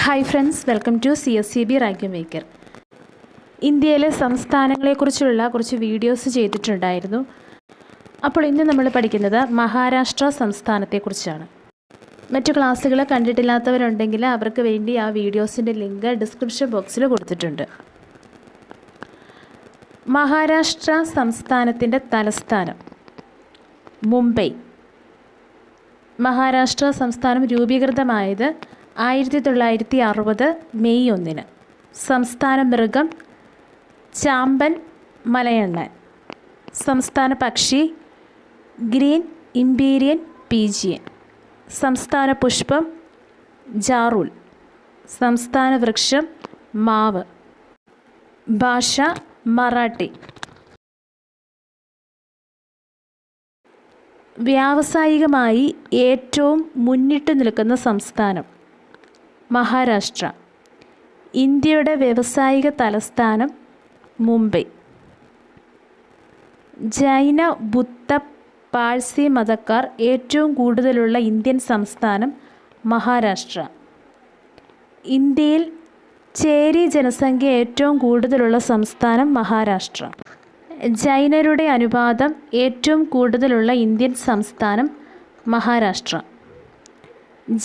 Hi friends, welcome to CSCB rank maker. ഇന്ത്യയിലെ സംസ്ഥാനങ്ങളെക്കുറിച്ചുള്ള കുറച്ച് വീഡിയോസ് ചെയ്തിട്ടുണ്ടായിരുന്നു. അപ്പോൾ ഇന്ന് നമ്മൾ പഠിക്കുന്നത് മഹാരാഷ്ട്ര സംസ്ഥാനത്തെക്കുറിച്ചാണ്. മറ്റു ക്ലാസ്സുകൾ കണ്ടിട്ടില്ലാത്തവരുണ്ടെങ്കിൽ അവർക്ക് വേണ്ടി ആ വീഡിയോസിൻ്റെ ലിങ്ക് ഡിസ്ക്രിപ്ഷൻ ബോക്സിൽ കൊടുത്തിട്ടുണ്ട്. മഹാരാഷ്ട്ര സംസ്ഥാനത്തിൻ്റെ തലസ്ഥാനം മുംബൈ. മഹാരാഷ്ട്ര സംസ്ഥാനം രൂപീകൃതമായത് 1960 മെയ് 1. സംസ്ഥാന മൃഗം ചാമ്പൻ മലയണ്ണൻ. സംസ്ഥാന പക്ഷി ഗ്രീൻ ഇംപീരിയൻ പീജിയൻ. സംസ്ഥാന പുഷ്പം ജാറൂൽ. സംസ്ഥാന വൃക്ഷം മാവ്. ഭാഷ മറാഠി. വ്യാവസായികമായി ഏറ്റവും മുന്നിട്ട് നിൽക്കുന്ന സംസ്ഥാനം മഹാരാഷ്ട്ര. ഇന്ത്യയുടെ വ്യാവസായിക തലസ്ഥാനം മുംബൈ. ജൈന, ബുദ്ധ, പാഴ്സി മതക്കാർ ഏറ്റവും കൂടുതലുള്ള ഇന്ത്യൻ സംസ്ഥാനം മഹാരാഷ്ട്ര. ഇന്ത്യയിൽ ചേരി ജനസംഖ്യ ഏറ്റവും കൂടുതലുള്ള സംസ്ഥാനം മഹാരാഷ്ട്ര. ജൈനരുടെ അനുപാതം ഏറ്റവും കൂടുതലുള്ള ഇന്ത്യൻ സംസ്ഥാനം മഹാരാഷ്ട്ര.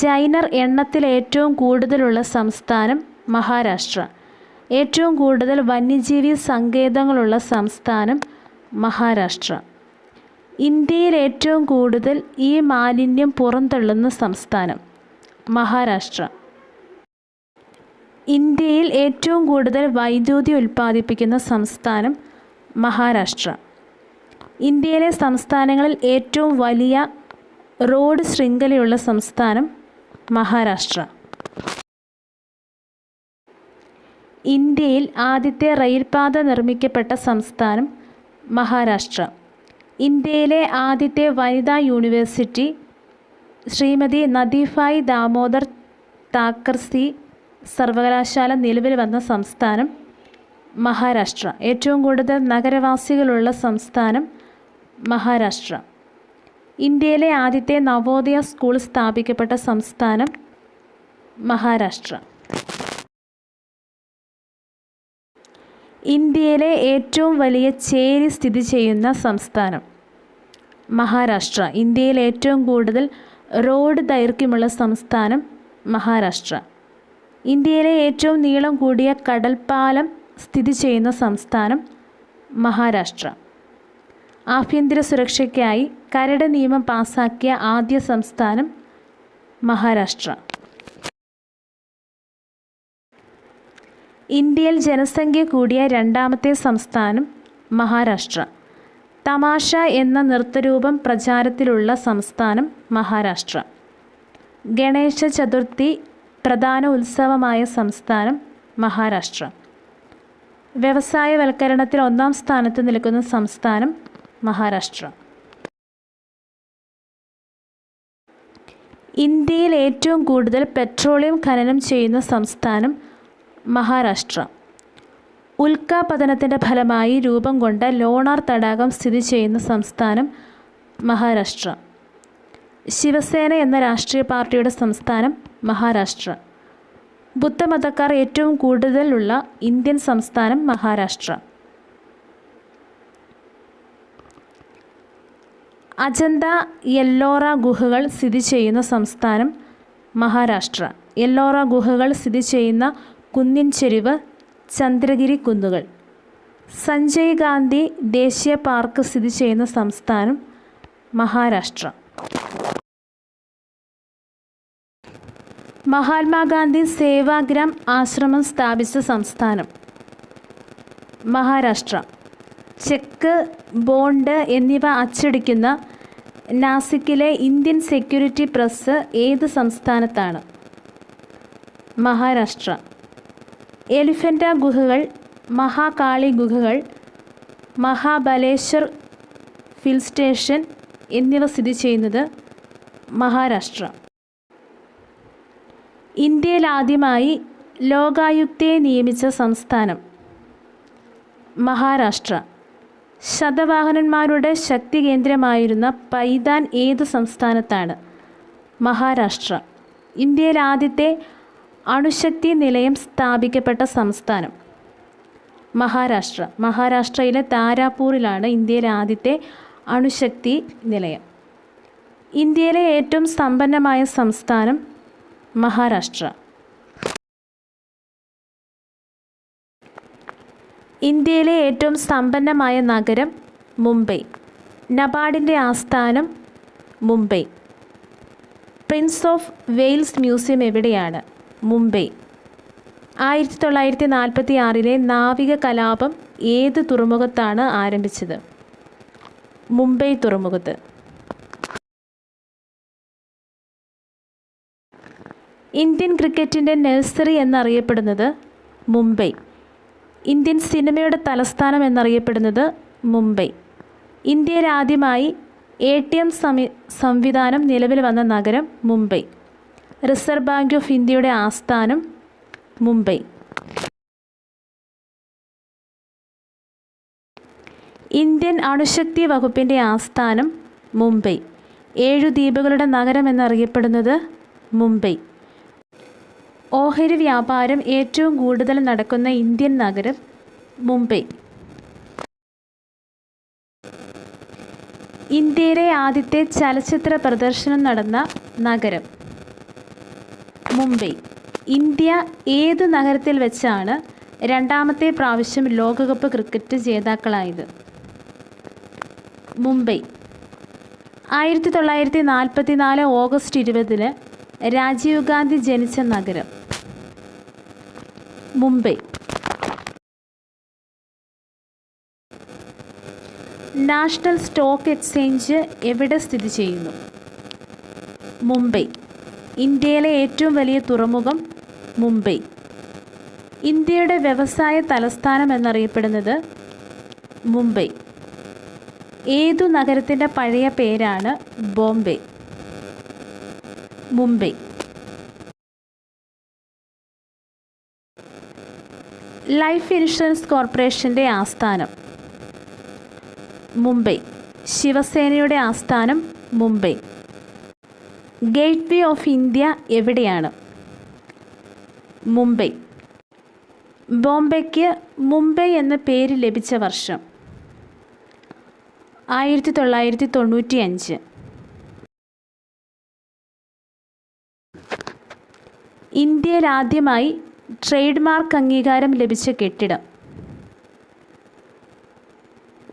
ജൈനർ എണ്ണത്തിൽ ഏറ്റവും കൂടുതലുള്ള സംസ്ഥാനം മഹാരാഷ്ട്ര. ഏറ്റവും കൂടുതൽ വന്യജീവി സങ്കേതങ്ങളുള്ള സംസ്ഥാനം മഹാരാഷ്ട്ര. ഇന്ത്യയിൽ ഏറ്റവും കൂടുതൽ ഈ മാലിന്യം പുറന്തള്ളുന്ന സംസ്ഥാനം മഹാരാഷ്ട്ര. ഇന്ത്യയിൽ ഏറ്റവും കൂടുതൽ വൈദ്യുതി ഉൽപ്പാദിപ്പിക്കുന്ന സംസ്ഥാനം മഹാരാഷ്ട്ര. ഇന്ത്യയിലെ സംസ്ഥാനങ്ങളിൽ ഏറ്റവും വലിയ റോഡ് ശൃംഖലയുള്ള സംസ്ഥാനം മഹാരാഷ്ട്ര. ഇന്ത്യയിൽ ആദ്യത്തെ റെയിൽപാത നിർമ്മിക്കപ്പെട്ട സംസ്ഥാനം മഹാരാഷ്ട്ര. ഇന്ത്യയിലെ ആദ്യത്തെ വനിതാ യൂണിവേഴ്സിറ്റി ശ്രീമതി നദീഫായ് ദാമോദർ താക്കർസി സർവകലാശാല നിലവിൽ വന്ന സംസ്ഥാനം മഹാരാഷ്ട്ര. ഏറ്റവും കൂടുതൽ നഗരവാസികളുള്ള സംസ്ഥാനം മഹാരാഷ്ട്ര. ഇന്ത്യയിലെ ആദ്യത്തെ നവോദയ സ്കൂൾ സ്ഥാപിക്കപ്പെട്ട സംസ്ഥാനം മഹാരാഷ്ട്ര. ഇന്ത്യയിലെ ഏറ്റവും വലിയ ചേരി സ്ഥിതി ചെയ്യുന്ന സംസ്ഥാനം മഹാരാഷ്ട്ര. ഇന്ത്യയിൽ ഏറ്റവും കൂടുതൽ റോഡ് ദൈർഘ്യമുള്ള സംസ്ഥാനം മഹാരാഷ്ട്ര. ഇന്ത്യയിലെ ഏറ്റവും നീളം കൂടിയ കടൽപ്പാലം സ്ഥിതി ചെയ്യുന്ന സംസ്ഥാനം മഹാരാഷ്ട്ര. ആഭ്യന്തര സുരക്ഷയ്ക്കായി കരട് നിയമം പാസാക്കിയ ആദ്യ സംസ്ഥാനം മഹാരാഷ്ട്ര. ഇന്ത്യയിൽ ജനസംഖ്യ കൂടിയ രണ്ടാമത്തെ സംസ്ഥാനം മഹാരാഷ്ട്ര. തമാശ എന്ന നൃത്തരൂപം പ്രചാരത്തിലുള്ള സംസ്ഥാനം മഹാരാഷ്ട്ര. ഗണേശ ചതുർത്ഥി പ്രധാന ഉത്സവമായ സംസ്ഥാനം മഹാരാഷ്ട്ര. വ്യവസായവൽക്കരണത്തിൽ 1-ാം സ്ഥാനത്ത് നിൽക്കുന്ന സംസ്ഥാനം മഹാരാഷ്ട്ര. ഇന്ത്യയിൽ ഏറ്റവും കൂടുതൽ പെട്രോളിയം ഖനനം ചെയ്യുന്ന സംസ്ഥാനം മഹാരാഷ്ട്ര. ഉൽക്കാപതനത്തിൻ്റെ ഫലമായി രൂപം കൊണ്ട ലോണാർ തടാകം സ്ഥിതി ചെയ്യുന്ന സംസ്ഥാനം മഹാരാഷ്ട്ര. ശിവസേന എന്ന രാഷ്ട്രീയ പാർട്ടിയുടെ സംസ്ഥാനം മഹാരാഷ്ട്ര. ബുദ്ധമതക്കാർ ഏറ്റവും കൂടുതലുള്ള ഇന്ത്യൻ സംസ്ഥാനം മഹാരാഷ്ട്ര. അജന്ത എല്ലോറ ഗുഹകൾ സ്ഥിതി ചെയ്യുന്ന സംസ്ഥാനം മഹാരാഷ്ട്ര. എല്ലോറ ഗുഹകൾ സ്ഥിതി ചെയ്യുന്ന കുന്നിൻ ചെരിവ് ചന്ദ്രഗിരി കുന്നുകൾ. സഞ്ജയ് ഗാന്ധി ദേശീയ പാർക്ക് സ്ഥിതി ചെയ്യുന്ന സംസ്ഥാനം മഹാരാഷ്ട്ര. മഹാത്മാഗാന്ധി സേവാഗ്രാം ആശ്രമം സ്ഥാപിച്ച സംസ്ഥാനം മഹാരാഷ്ട്ര. ചെക്ക്, ബോണ്ട് എന്നിവ അച്ചടിക്കുന്ന നാസിക്കിലെ ഇന്ത്യൻ സെക്യൂരിറ്റി പ്രസ് ഏത് സംസ്ഥാനത്താണ്? മഹാരാഷ്ട്ര. എലിഫൻ്റ ഗുഹകൾ, മഹാകാളി ഗുഹകൾ, മഹാബലേശ്വർ ഹിൽ സ്റ്റേഷൻ എന്നിവ സ്ഥിതി ചെയ്യുന്നത് മഹാരാഷ്ട്ര. ഇന്ത്യയിൽ ആദ്യമായി ലോകായുക്തയെ നിയമിച്ച സംസ്ഥാനം മഹാരാഷ്ട്ര. ശതവാഹനന്മാരുടെ ശക്തി കേന്ദ്രമായിരുന്ന പൈതാൻ ഏത് സംസ്ഥാനത്താണ്? മഹാരാഷ്ട്ര. ഇന്ത്യയിൽ ആദ്യത്തെ അണുശക്തി നിലയം സ്ഥാപിക്കപ്പെട്ട സംസ്ഥാനം? മഹാരാഷ്ട്ര. മഹാരാഷ്ട്രയിലെ താരാപൂറിലാണ് ഇന്ത്യയിലെ ആദ്യത്തെ അണുശക്തി നിലയം. ഇന്ത്യയിലെ ഏറ്റവും സമ്പന്നമായ സംസ്ഥാനം? മഹാരാഷ്ട്ര. ഇന്ത്യയിലെ ഏറ്റവും സമ്പന്നമായ നഗരം? മുംബൈ. നബാർഡിൻ്റെ ആസ്ഥാനം? Mumbai. Prince of Wales museum എവിടെയാണ്? മുംബൈ. 1946 നാവിക കലാപം ഏത് തുറമുഖത്താണ് ആരംഭിച്ചത്? മുംബൈ തുറമുഖത്ത്. ഇന്ത്യൻ ക്രിക്കറ്റിൻ്റെ നഴ്സറി എന്നറിയപ്പെടുന്നത്? മുംബൈ. ഇന്ത്യൻ സിനിമയുടെ തലസ്ഥാനം എന്നറിയപ്പെടുന്നത്? മുംബൈ. ഇന്ത്യയിൽ ആദ്യമായി ATM സംവിധാനം നിലവിൽ വന്ന നഗരം? മുംബൈ. റിസർവ് ബാങ്ക് ഓഫ് ഇന്ത്യയുടെ ആസ്ഥാനം? മുംബൈ. ഇന്ത്യൻ അണുശക്തി വകുപ്പിൻ്റെ ആസ്ഥാനം? മുംബൈ. 7 ദ്വീപുകളുടെ നഗരം എന്നറിയപ്പെടുന്നത്? മുംബൈ. ഓഹരി വ്യാപാരം ഏറ്റവും കൂടുതൽ നടക്കുന്ന ഇന്ത്യൻ നഗരം? മുംബൈ. ഇന്ത്യയിലെ ആദ്യത്തെ ചലച്ചിത്ര പ്രദർശനം നടന്ന നഗരം? മുംബൈ. ഇന്ത്യ ഏത് നഗരത്തിൽ വെച്ചാണ് രണ്ടാമത്തെ പ്രാവശ്യം ലോകകപ്പ് ക്രിക്കറ്റ് ജേതാക്കളായത്? മുംബൈ. 1944 ഓഗസ്റ്റ് 20 രാജീവ് ഗാന്ധി ജനിച്ച നഗരം? മുംബൈ. നാഷണൽ സ്റ്റോക്ക് എക്സ്ചേഞ്ച് എവിടെ സ്ഥിതി ചെയ്യുന്നു? മുംബൈ. ഇന്ത്യയിലെ ഏറ്റവും വലിയ തുറമുഖം? മുംബൈ. ഇന്ത്യയുടെ വ്യവസായ തലസ്ഥാനം എന്നറിയപ്പെടുന്നത്? മുംബൈ. ഏതു നഗരത്തിൻ്റെ പഴയ പേരാണ് ബോംബെ? മുംബൈ. ലൈഫ് ഇൻഷുറൻസ് കോർപ്പറേഷൻ്റെ ആസ്ഥാനം? മുംബൈ. ശിവസേനയുടെ ആസ്ഥാനം? Mumbai. Gate way of India എവിടെയാണ്? മുംബൈ. ബോംബെക്ക് മുംബൈ എന്ന പേര് ലഭിച്ച വർഷം? 1995. ഇന്ത്യയിൽ ആദ്യമായി ട്രേഡ് മാർക്ക് അംഗീകാരം ലഭിച്ച കെട്ടിടം?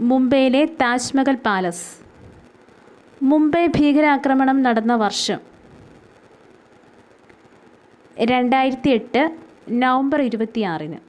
മുംബൈയിലെ താജ്മഹൽ പാലസ്. മുംബൈ ഭീകരാക്രമണം നടന്ന വർഷം? 2008 നവംബർ 26.